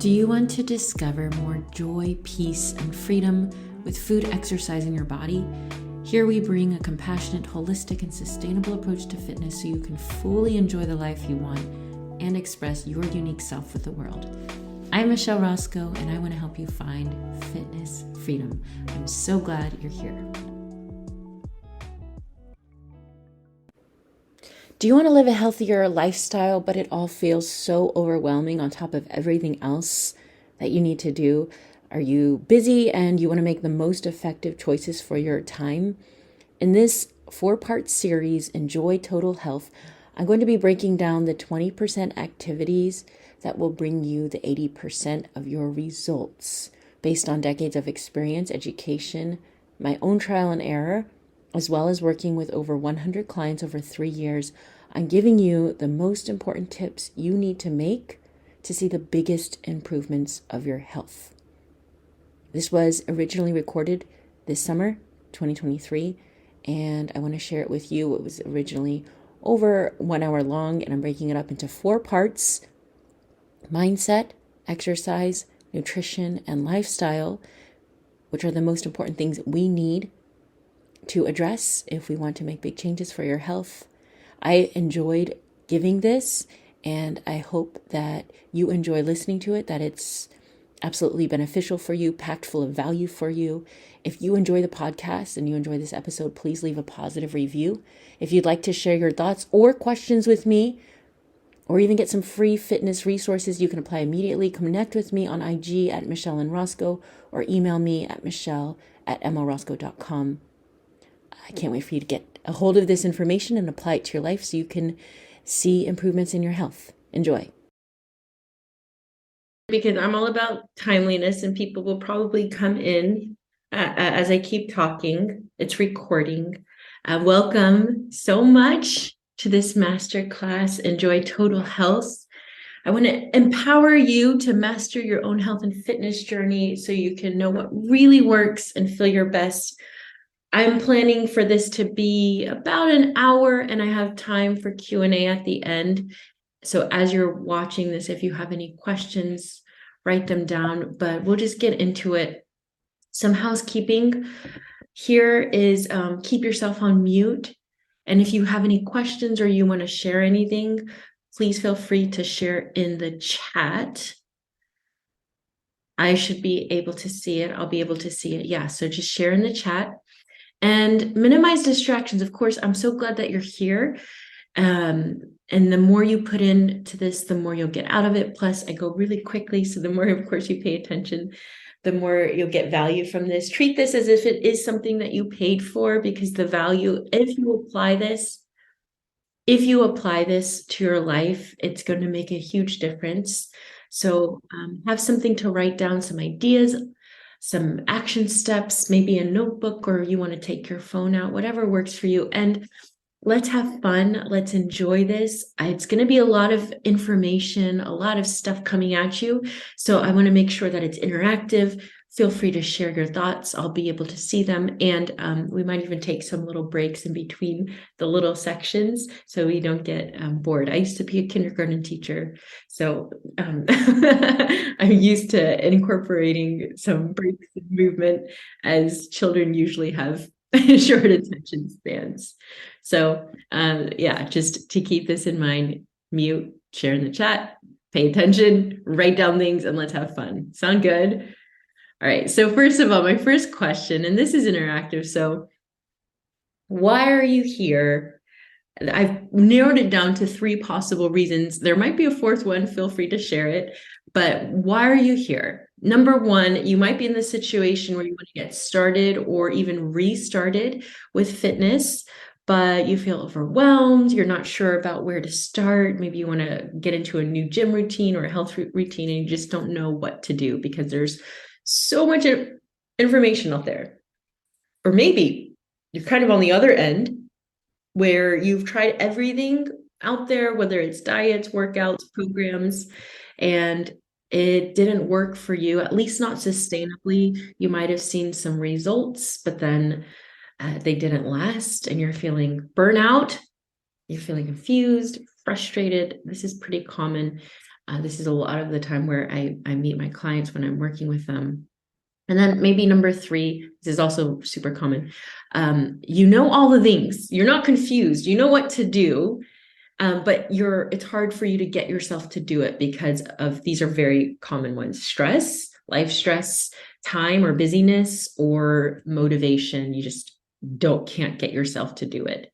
Do you want to discover more joy, peace, and freedom with food, exercise, and your body? Here we bring a compassionate, holistic, and sustainable approach to fitness so you can fully enjoy the life you want and express your unique self with the world. I'm Michelle Roscoe, and I want to help you find fitness freedom. I'm so glad you're here. Do you want to live a healthier lifestyle, but it all feels so overwhelming on top of everything else that you need to do? Are you busy and you want to make the most effective choices for your time? In this 4-part series, Enjoy Total Health, I'm going to be breaking down the 20% activities that will bring you the 80% of your results based on decades of experience, education, my own trial and error, as well as working with over 100 clients over 3 years. I'm giving you the most important tips you need to make to see the biggest improvements of your health. This was originally recorded this summer, 2023, and I want to share it with you. It was originally over 1 hour long, and I'm breaking it up into 4 parts: mindset, exercise, nutrition, and lifestyle, which are the most important things we need to address if we want to make big changes for your health. I enjoyed giving this, and I hope that you enjoy listening to it, that it's absolutely beneficial for you, packed full of value for you. If you enjoy the podcast and you enjoy this episode, please leave a positive review. If you'd like to share your thoughts or questions with me, or even get some free fitness resources you can apply immediately, connect with me on IG at Michelle and Roscoe, or email me at michelle@mlroscoe.com. I can't wait for you to get a hold of this information and apply it to your life so you can see improvements in your health. Enjoy. Because I'm all about timeliness, and people will probably come in as I keep talking. It's recording. Welcome so much to this masterclass, Enjoy Total Health. I want to empower you to master your own health and fitness journey so you can know what really works and feel your best. I'm planning for this to be about an hour, and I have time for Q&A at the end. So as you're watching this, if you have any questions, write them down, but we'll just get into it. Some housekeeping here is keep yourself on mute. And if you have any questions or you want to share anything, please feel free to share in the chat. I should be able to see it. I'll be able to see it. Yeah, so just share in the chat. And minimize distractions. Of course, I'm so glad that you're here. And the more you put into this, the more you'll get out of it. Plus, I go really quickly. So the more, of course, you pay attention, the more you'll get value from this. Treat this as if it is something that you paid for, because the value, if you apply this to your life, it's going to make a huge difference. So have something to write down, some ideas, some action steps, maybe a notebook, or you want to take your phone out, whatever works for you. And let's have fun. Let's enjoy this. It's going to be a lot of information, a lot of stuff coming at you. So I want to make sure that it's interactive. Feel free to share your thoughts. I'll be able to see them. And we might even take some little breaks in between the little sections so we don't get bored. I used to be a kindergarten teacher, so I'm used to incorporating some breaks in movement, as children usually have short attention spans. So just to keep this in mind, mute, share in the chat, pay attention, write down things, and let's have fun. Sound good? All right, so first of all, my first question, and this is interactive, so why are you here? I've narrowed it down to 3 possible reasons. There might be a 4th one, feel free to share it, but why are you here? Number 1, you might be in the situation where you want to get started or even restarted with fitness, but you feel overwhelmed, you're not sure about where to start. Maybe you want to get into a new gym routine or a health routine, and you just don't know what to do because there's so much information out there. Or maybe you're kind of on the other end where you've tried everything out there, whether it's diets, workouts, programs, and it didn't work for you, at least not sustainably. You might have seen some results, but then they didn't last, and you're feeling burnout, you're feeling confused, frustrated. This is pretty common. This is a lot of the time where I meet my clients when I'm working with them. And then maybe number 3, this is also super common. You know all the things. You're not confused. You know what to do, but it's hard for you to get yourself to do it because of these are very common ones: stress, life stress, time or busyness, or motivation. You just can't get yourself to do it.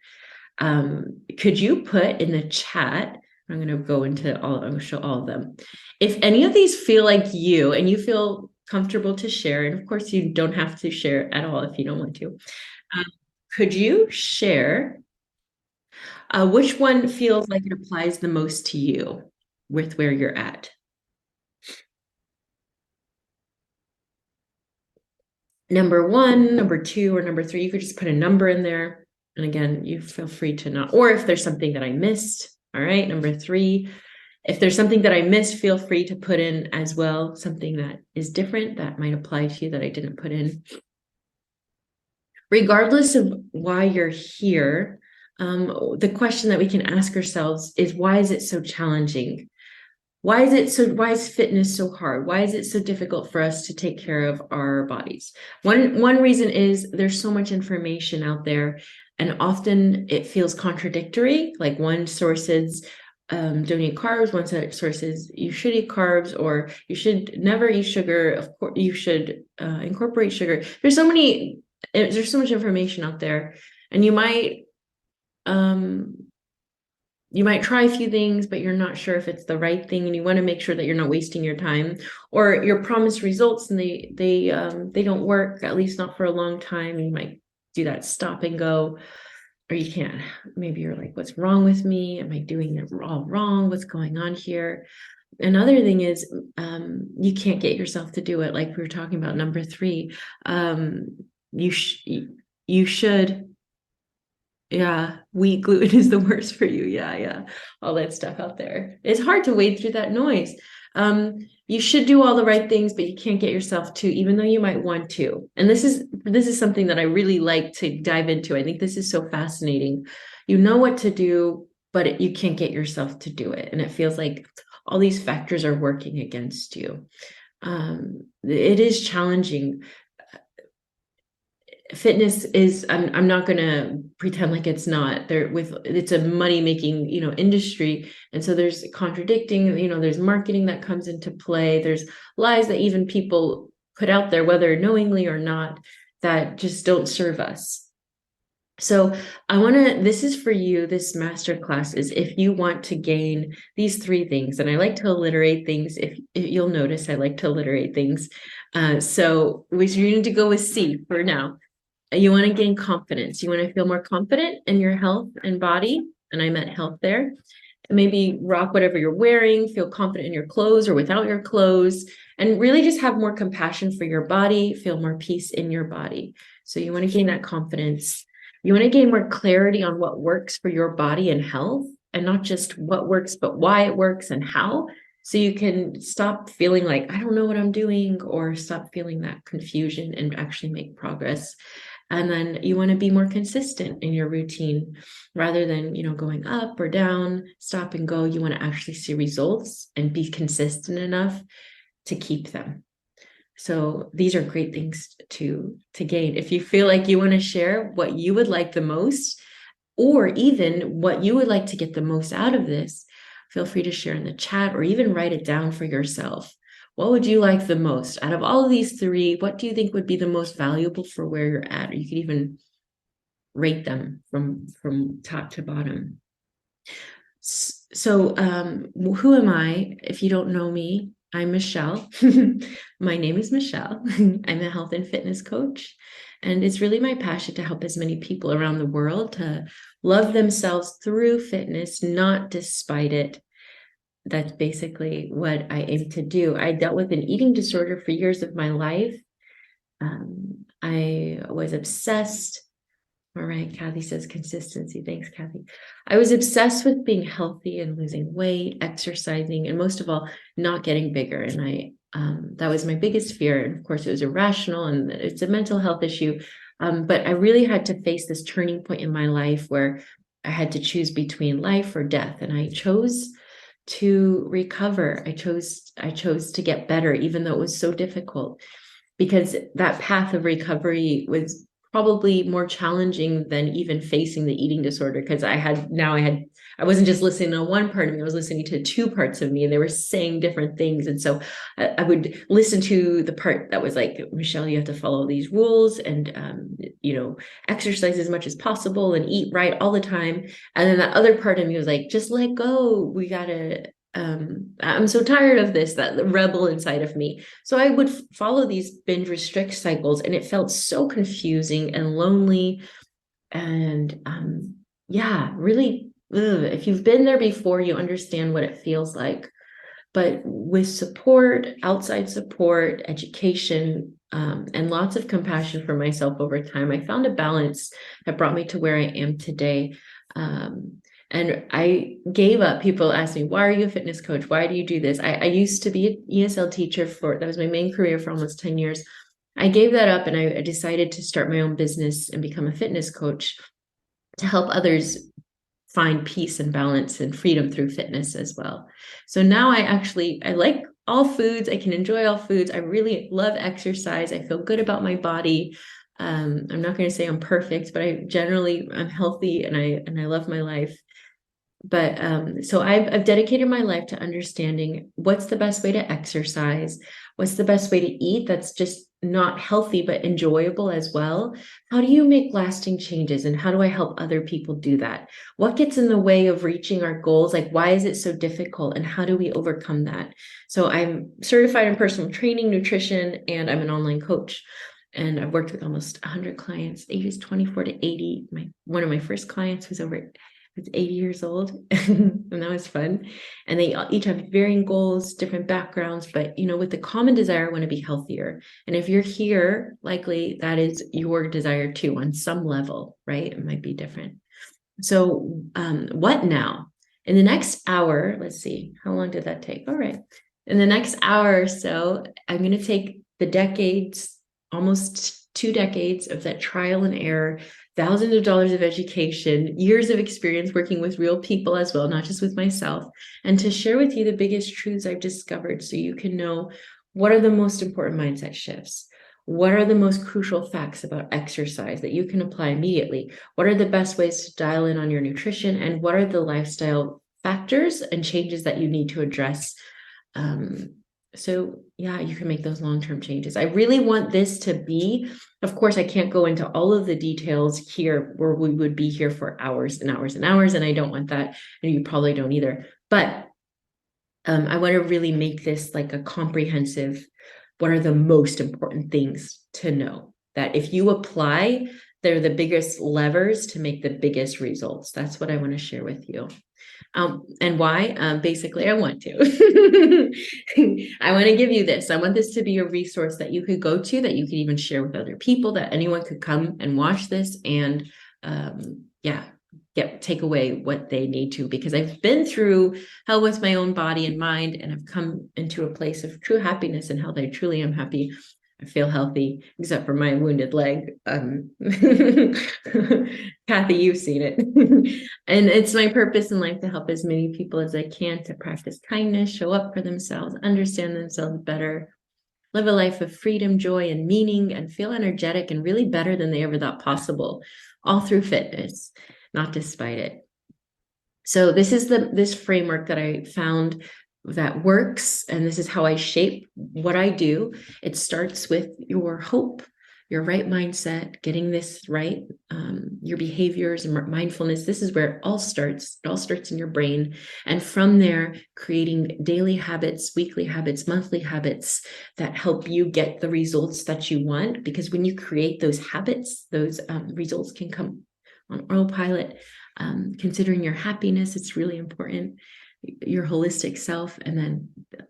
Could you put in the chat? I'm going to go into I'm going to show all of them. If any of these feel like you and you feel comfortable to share, and of course you don't have to share at all if you don't want to, could you share which one feels like it applies the most to you with where you're at? Number 1, number 2, or number 3, you could just put a number in there. And again, you feel free to not, or if there's something that I missed, all right, number 3, if there's something that I missed, feel free to put in as well, something that is different that might apply to you that I didn't put in. Regardless of why you're here, the question that we can ask ourselves is, why is it so challenging? Why is fitness so hard? Why is it so difficult for us to take care of our bodies? One reason is there's so much information out there, and often it feels contradictory. Like one source says, don't eat carbs. One source says you should eat carbs, or you should never eat sugar. Of course, you should incorporate sugar. There's so much information out there, and you might try a few things, but you're not sure if it's the right thing, and you want to make sure that you're not wasting your time, or you're promised results and they don't work, at least not for a long time. You might do that stop and go, or you can't. Maybe you're like, what's wrong with me? Am I doing it all wrong? What's going on here? Another thing is you can't get yourself to do it. Like we were talking about number 3, you should. Yeah, wheat gluten is the worst for you. Yeah. All that stuff out there. It's hard to wade through that noise. You should do all the right things, but you can't get yourself to, even though you might want to. And this is something that I really like to dive into. I think this is so fascinating. You know what to do, but you can't get yourself to do it. And it feels like all these factors are working against you. It is challenging. Fitness is, I'm not going to pretend like it's not there. It's a money making industry, and so there's contradicting, there's marketing that comes into play, there's lies that even people put out there, whether knowingly or not, that just don't serve us. So this is for you. This masterclass is if you want to gain these 3 things, and I like to alliterate things. If you'll notice, I like to alliterate things. So we need to go with C for now. You want to gain confidence. You want to feel more confident in your health and body. And I meant health there. Maybe rock whatever you're wearing, feel confident in your clothes or without your clothes, and really just have more compassion for your body, feel more peace in your body. So you want to gain that confidence. You want to gain more clarity on what works for your body and health, and not just what works, but why it works and how. So you can stop feeling like, I don't know what I'm doing, or stop feeling that confusion and actually make progress. And then you want to be more consistent in your routine rather than, going up or down, stop and go. You want to actually see results and be consistent enough to keep them. So these are great things to gain. If you feel like you want to share what you would like the most, or even what you would like to get the most out of this, feel free to share in the chat or even write it down for yourself. What would you like the most out of all of these 3? What do you think would be the most valuable for where you're at? Or you could even rate them from top to bottom. So who am I? If you don't know me, I'm Michelle. My name is Michelle. I'm a health and fitness coach. And it's really my passion to help as many people around the world to love themselves through fitness, not despite it. That's basically what I aim to do. I dealt with an eating disorder for years of my life. I was obsessed. All right, Kathy says consistency. Thanks, Kathy. I was obsessed with being healthy and losing weight, exercising, and most of all, not getting bigger. And that was my biggest fear. And of course, it was irrational, and it's a mental health issue. But I really had to face this turning point in my life where I had to choose between life or death. And I chose to recover. I chose to get better, even though it was so difficult, because that path of recovery was probably more challenging than even facing the eating disorder, because I wasn't just listening to one part of me, I was listening to two parts of me, and they were saying different things. And so I would listen to the part that was like, Michelle, you have to follow these rules, and exercise as much as possible and eat right all the time. And then that other part of me was like, just let go, we gotta I'm so tired of this, that the rebel inside of me. So I would follow these binge restrict cycles, and it felt so confusing and lonely. And really, if you've been there before, you understand what it feels like. But with support, outside support, education, and lots of compassion for myself over time, I found a balance that brought me to where I am today. And I gave up. People ask me, why are you a fitness coach? Why do you do this? I used to be an ESL teacher that was my main career for almost 10 years. I gave that up, and I decided to start my own business and become a fitness coach to help others find peace and balance and freedom through fitness as well. So now I like all foods. I can enjoy all foods. I really love exercise. I feel good about my body. I'm not going to say I'm perfect, but I'm healthy, and I love my life. But so I've dedicated my life to understanding what's the best way to exercise, what's the best way to eat that's just not healthy but enjoyable as well. How do you make lasting changes, and how do I help other people do that? What gets in the way of reaching our goals? Like, why is it so difficult, and how do we overcome that? So I'm certified in personal training, nutrition, and I'm an online coach. And I've worked with almost 100 clients, ages 24 to 80. One of my first clients was 80 years old, and that was fun. And they each have varying goals, different backgrounds, but with the common desire, I want to be healthier. And if you're here, likely that is your desire too, on some level, right? It might be different. So what now? In the next hour, let's see, how long did that take? All right. In the next hour or so, I'm going to take the almost 2 decades of that trial and error, thousands of dollars of education, years of experience working with real people as well, not just with myself, and to share with you the biggest truths I've discovered, so you can know what are the most important mindset shifts. What are the most crucial facts about exercise that you can apply immediately? What are the best ways to dial in on your nutrition? And what are the lifestyle factors and changes that you need to address? So you can make those long-term changes. I really want this to be, of course, I can't go into all of the details here, where we would be here for hours and hours and hours, and I don't want that, and you probably don't either. But I want to really make this like a comprehensive, what are the most important things to know, that if you apply, they're the biggest levers to make the biggest results. That's what I want to share with you. And why? Basically, I want to. I want to give you this. I want this to be a resource that you could go to, that you could even share with other people, that anyone could come and watch this and take away what they need to, because I've been through hell with my own body and mind, and I've come into a place of true happiness and health. I truly am happy. I feel healthy, except for my wounded leg. Kathy, you've seen it. And it's my purpose in life to help as many people as I can to practice kindness, show up for themselves, understand themselves better, live a life of freedom, joy, and meaning, and feel energetic and really better than they ever thought possible, all through fitness, not despite it. So this is this framework that I found that works, and this is how I shape what I do. It starts with your hope, your right mindset, getting this right, your behaviors and mindfulness. This is where it all starts. It all starts in your brain. And from there, creating daily habits, weekly habits, monthly habits that help you get the results that you want. Because when you create those habits, those results can come on autopilot. Considering your happiness, it's really important, your holistic self, and then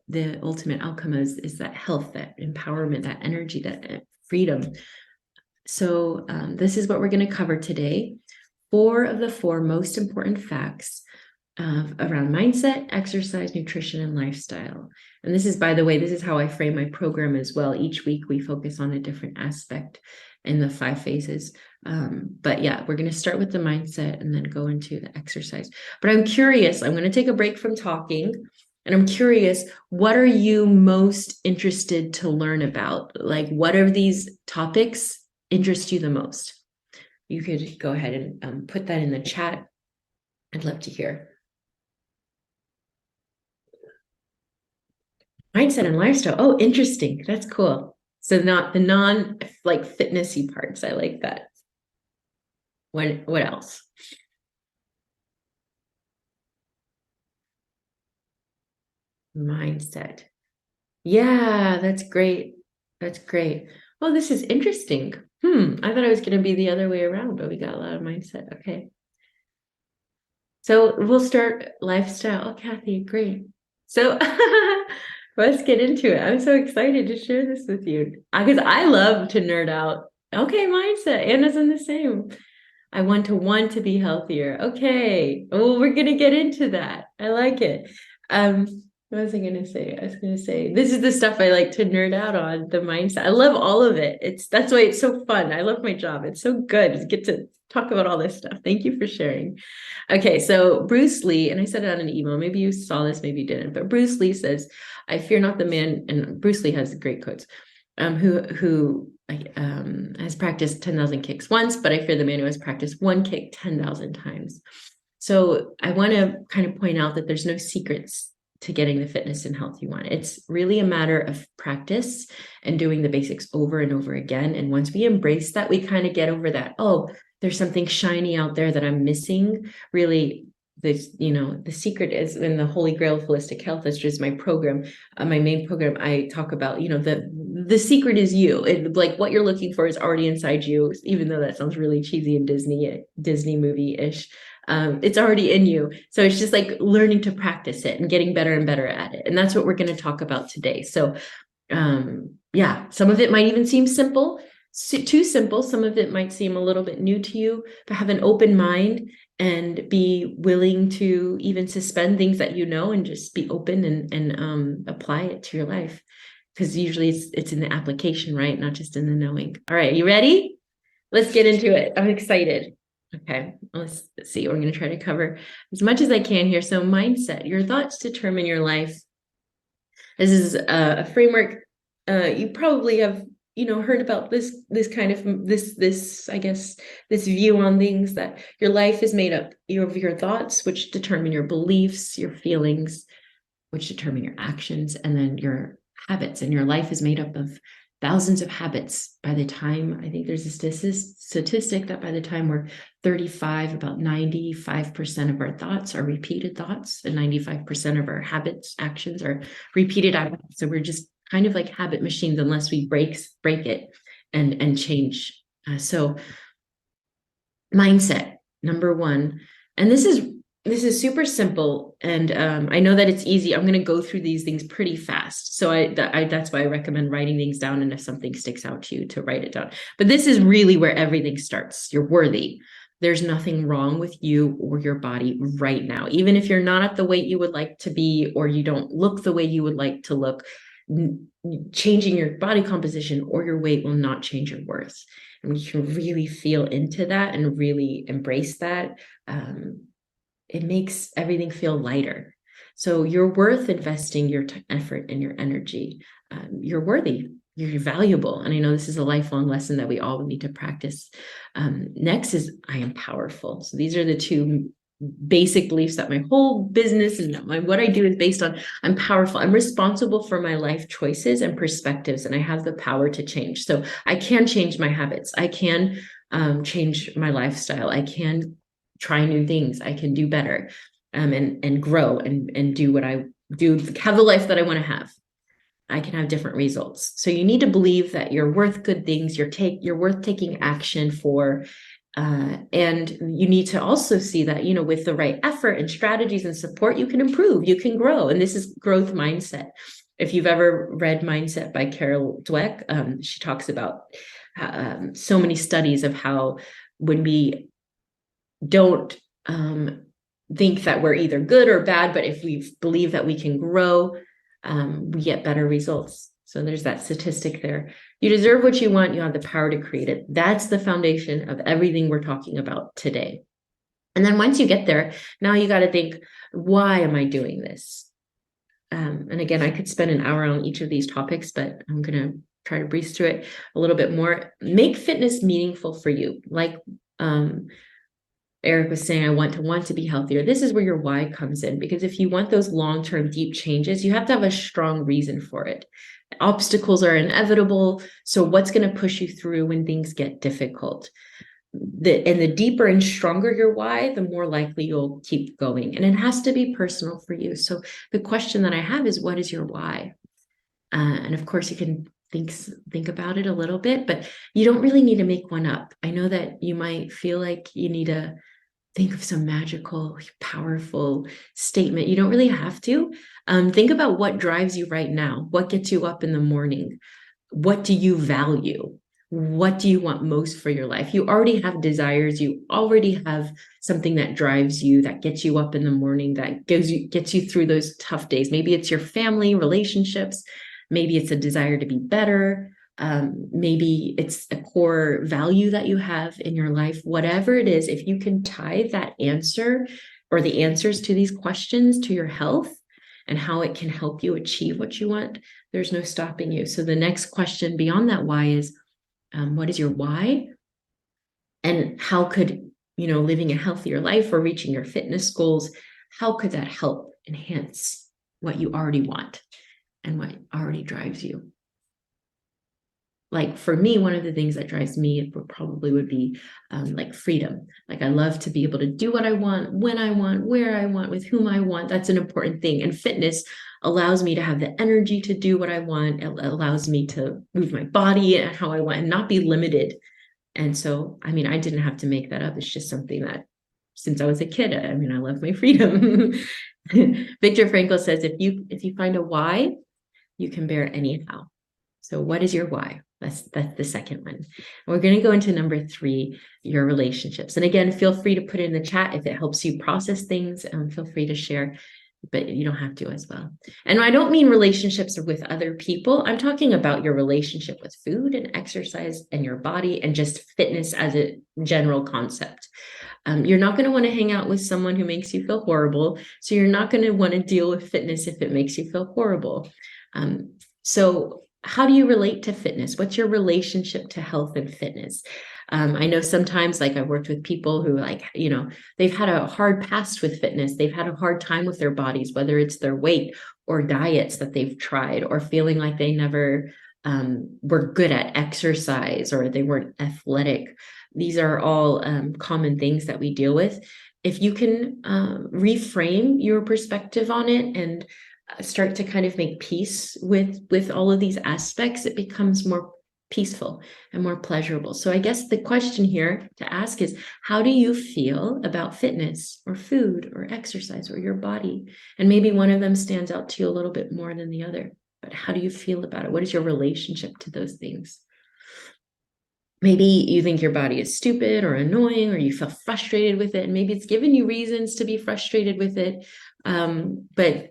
the ultimate outcome is that health, that empowerment, that energy, that freedom. So this is what we're going to cover today. 4 of the 4 most important facts around mindset, exercise, nutrition, and lifestyle. And this is, by the way, this is how I frame my program as well. Each week we focus on a different aspect in the 5 phases. But yeah, we're going to start with the mindset and then go into the exercise. But I'm curious, I'm going to take a break from talking. And I'm curious, what are you most interested to learn about? Like, what of these topics interest you the most? You could go ahead and put that in the chat. I'd love to hear. Mindset and lifestyle. Oh, interesting. That's cool. So not the non like fitnessy parts. I like that. What else? Mindset. Yeah, that's great. That's great. Well, this is interesting. I thought it was going to be the other way around, but we got a lot of mindset. Okay. So we'll start lifestyle. Oh, Kathy, great. So let's get into it. I'm so excited to share this with you because I love to nerd out. Okay, mindset. Anna's in the same. I want to be healthier. Okay. Oh, we're gonna get into that. I like it. What was I gonna say? I was gonna say this is the stuff I like to nerd out on, the mindset. I love all of it. That's why it's so fun. I love my job. It's so good to get to talk about all this stuff. Thank you for sharing. Okay, so Bruce Lee, and I said it on an email. Maybe you saw this, maybe you didn't, but Bruce Lee says, "I fear not the man," and Bruce Lee has great quotes. Who has practiced 10,000 kicks once, but I fear the man who has practiced one kick 10,000 times. So I want to kind of point out that there's no secrets to getting the fitness and health you want. It's really a matter of practice and doing the basics over and over again. And once we embrace that, we kind of get over that. Oh, there's something shiny out there that I'm missing. Really, the secret is in the Holy Grail of Holistic Health. That's just my program, my main program. I talk about, the secret is you. Like what you're looking for is already inside you, even though that sounds really cheesy and Disney movie-ish. It's already in you. So it's just like learning to practice it and getting better and better at it. And that's what we're going to talk about today. So yeah, some of it might even seem simple, too simple. Some of it might seem a little bit new to you, but have an open mind and be willing to even suspend things that and just be open and apply it to your life. Because usually it's in the application, right? Not just in the knowing. All right, you ready? Let's get into it. I'm excited. Okay, let's see. We're going to try to cover as much as I can here. So mindset, your thoughts determine your life. This is a framework. You probably have heard about this kind of this I guess this view on things, that your life is made up of your thoughts, which determine your beliefs, your feelings, which determine your actions, and then your habits. And your life is made up of thousands of habits. By the time, I think there's a statistic that by the time we're 35, about 95% of our thoughts are repeated thoughts, and 95% of our habits, actions are repeated habits. So we're just kind of like habit machines unless we break it and change. So mindset, number one. And this is super simple. And I know that it's easy. I'm going to go through these things pretty fast. So that's why I recommend writing things down. And if something sticks out to you, to write it down. But this is really where everything starts. You're worthy. There's nothing wrong with you or your body right now. Even if you're not at the weight you would like to be, or you don't look the way you would like to look, changing your body composition or your weight will not change your worth. And we can really feel into that and really embrace that. It makes everything feel lighter. So you're worth investing your effort and your energy. You're worthy. You're valuable. And I know this is a lifelong lesson that we all need to practice. Next is I am powerful. So these are the two basic beliefs that my whole business and what I do is based on. I'm powerful. I'm responsible for my life choices and perspectives, and I have the power to change. So I can change my habits. I can change my lifestyle. I can try new things. I can do better and grow and do what I do, have the life that I want to have. I can have different results. So you need to believe that you're worth good things. You're worth taking action for. And you need to also see that, with the right effort and strategies and support, you can improve, you can grow. And this is growth mindset. If you've ever read Mindset by Carol Dweck, she talks about so many studies of how when we don't think that we're either good or bad, but if we believe that we can grow, we get better results. So there's that statistic there. You deserve what you want. You have the power to create it. That's the foundation of everything we're talking about today. And then once you get there, now you got to think, why am I doing this? And again, I could spend an hour on each of these topics, but I'm going to try to breeze through it a little bit more. Make fitness meaningful for you. Like Eric was saying, I want to be healthier. This is where your why comes in, because if you want those long-term deep changes, you have to have a strong reason for it. Obstacles are inevitable. So what's going to push you through when things get difficult? The deeper and stronger your why, the more likely you'll keep going. And it has to be personal for you. So the question that I have is, what is your why? And of course, you can think about it a little bit, but you don't really need to make one up. I know that you might feel like you need to think of some magical, powerful statement. You don't really have to. Think about what drives you right now. What gets you up in the morning? What do you value? What do you want most for your life? You already have desires. You already have something that drives you, that gets you up in the morning, that gets you through those tough days. Maybe it's your family, relationships. Maybe it's a desire to be better. Maybe it's a core value that you have in your life. Whatever it is, if you can tie that answer or the answers to these questions to your health and how it can help you achieve what you want, there's no stopping you. So the next question beyond that why is, what is your why? And how could, living a healthier life or reaching your fitness goals, how could that help enhance what you already want and what already drives you? Like for me, one of the things that drives me would be like freedom. Like I love to be able to do what I want, when I want, where I want, with whom I want. That's an important thing. And fitness allows me to have the energy to do what I want. It allows me to move my body and how I want and not be limited. And so, I didn't have to make that up. It's just something that since I was a kid, I love my freedom. Viktor Frankl says, if you find a why, you can bear it anyhow. So what is your why? That's the second one. And we're going to go into number 3, your relationships. And again, feel free to put it in the chat if it helps you process things. Feel free to share, but you don't have to as well. And I don't mean relationships with other people. I'm talking about your relationship with food and exercise and your body and just fitness as a general concept. You're not going to want to hang out with someone who makes you feel horrible. So you're not going to want to deal with fitness if it makes you feel horrible. So how do you relate to fitness? What's your relationship to health and fitness? I know sometimes, like I've worked with people who they've had a hard past with fitness. They've had a hard time with their bodies, whether it's their weight or diets that they've tried, or feeling like they never were good at exercise or they weren't athletic. These are all common things that we deal with. If you can reframe your perspective on it and start to kind of make peace with all of these aspects, it becomes more peaceful and more pleasurable. So I guess the question here to ask is, how do you feel about fitness or food or exercise or your body? And maybe one of them stands out to you a little bit more than the other, but how do you feel about it? What is your relationship to those things? Maybe you think your body is stupid or annoying, or you feel frustrated with it, and maybe it's given you reasons to be frustrated with it. But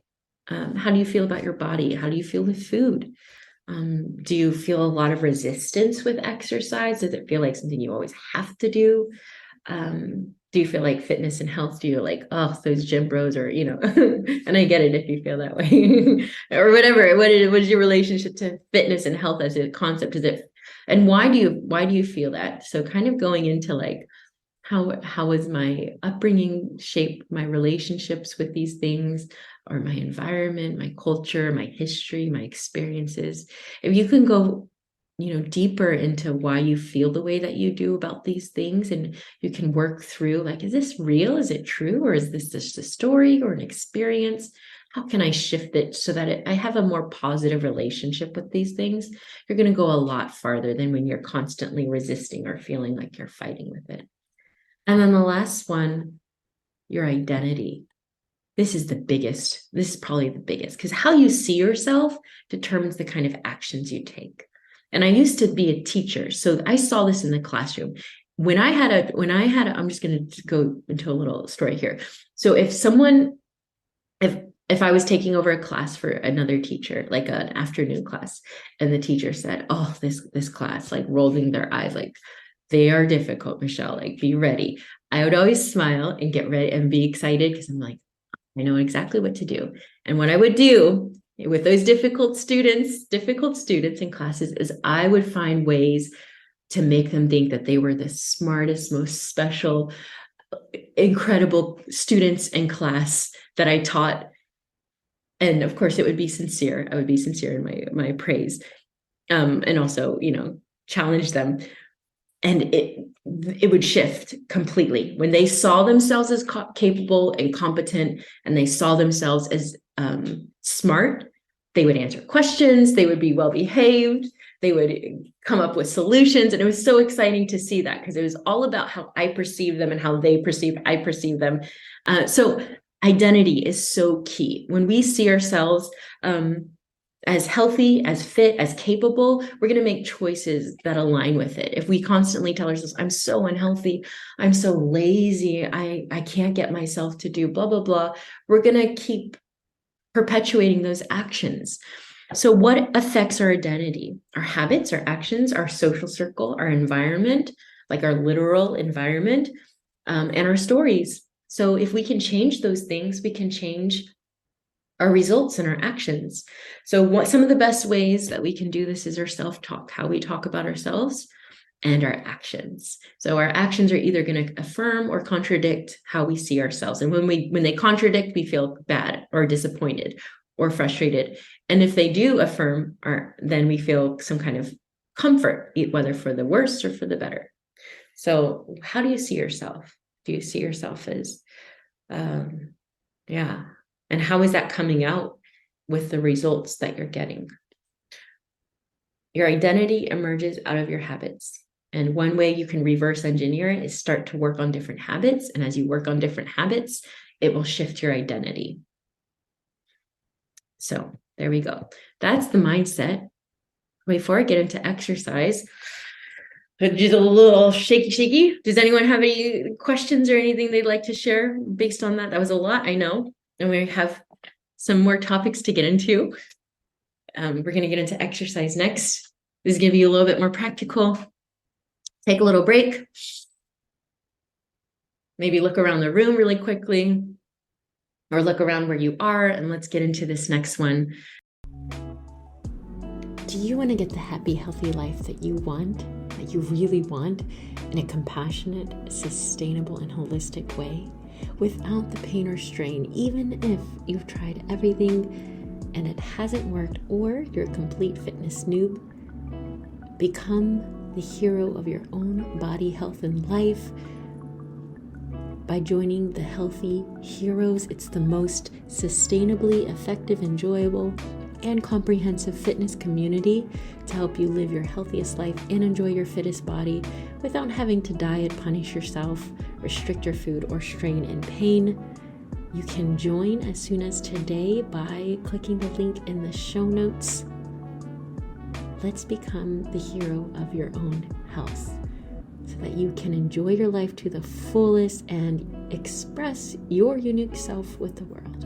how do you feel about your body? How do you feel with food? Do you feel a lot of resistance with exercise? Does it feel like something you always have to do? Do you feel like fitness and health? Do you like, oh, those gym bros, or, and I get it if you feel that way or whatever. What is your relationship to fitness and health as a concept? And why do you feel that? So kind of going into like, how has my upbringing shaped my relationships with these things, or my environment, my culture, my history, my experiences? If you can go, deeper into why you feel the way that you do about these things, and you can work through, like, is this real? Is it true? Or is this just a story or an experience? How can I shift it so that I have a more positive relationship with these things? You're going to go a lot farther than when you're constantly resisting or feeling like you're fighting with it. And then the last one, your identity. This is probably the biggest, because how you see yourself determines the kind of actions you take. And I used to be a teacher, so I saw this in the classroom. I'm just going to go into a little story here. So if I was taking over a class for another teacher, like an afternoon class, and the teacher said, "Oh, this class," like rolling their eyes, like, "They are difficult, Michelle, like be ready." I would always smile and get ready and be excited because I'm like, I know exactly what to do. And what I would do with those difficult students in classes is I would find ways to make them think that they were the smartest, most special, incredible students in class that I taught. And of course, it would be sincere. I would be sincere in my praise, and also, challenge them. And it would shift completely when they saw themselves as capable and competent, and they saw themselves as smart. They would answer questions. They would be well behaved. They would come up with solutions, and it was so exciting to see that, because it was all about how I perceive them and how I perceive them. So identity is so key. When we see ourselves as healthy, as fit, as capable, we're going to make choices that align with it. If we constantly tell ourselves, I'm so unhealthy, I'm so lazy, I can't get myself to do blah, blah, blah, we're going to keep perpetuating those actions. So what affects our identity? Our habits, our actions, our social circle, our environment, like our literal environment, and our stories. So if we can change those things, we can change our results and our actions. So some of the best ways that we can do this is our self-talk, how we talk about ourselves, and our actions. So our actions are either going to affirm or contradict how we see ourselves. And when they contradict, we feel bad or disappointed or frustrated. And if they do affirm, then we feel some kind of comfort, whether for the worse or for the better. So how do you see yourself? Do you see yourself as, yeah. And how is that coming out with the results that you're getting? Your identity emerges out of your habits. And one way you can reverse engineer it is start to work on different habits. And as you work on different habits, it will shift your identity. So there we go. That's the mindset. Before I get into exercise, just a little shaky. Does anyone have any questions or anything they'd like to share based on that? That was a lot, I know. And we have some more topics to get into. We're going to get into exercise next. This is going to be a little bit more practical. Take a little break. Maybe look around the room really quickly, or look around where you are, and let's get into this next one. Do you want to get the happy, healthy life that you want, that you really want, in a compassionate, sustainable, and holistic way, without the pain or strain, even if you've tried everything and it hasn't worked, or you're a complete fitness noob? Become the hero of your own body, health, and life by joining the Healthy Heroes. It's the most sustainably effective, enjoyable, and comprehensive fitness community to help you live your healthiest life and enjoy your fittest body without having to diet, punish yourself, restrict your food, or strain in pain. You can join as soon as today by clicking the link in the show notes. Let's become the hero of your own health so that you can enjoy your life to the fullest and express your unique self with the world.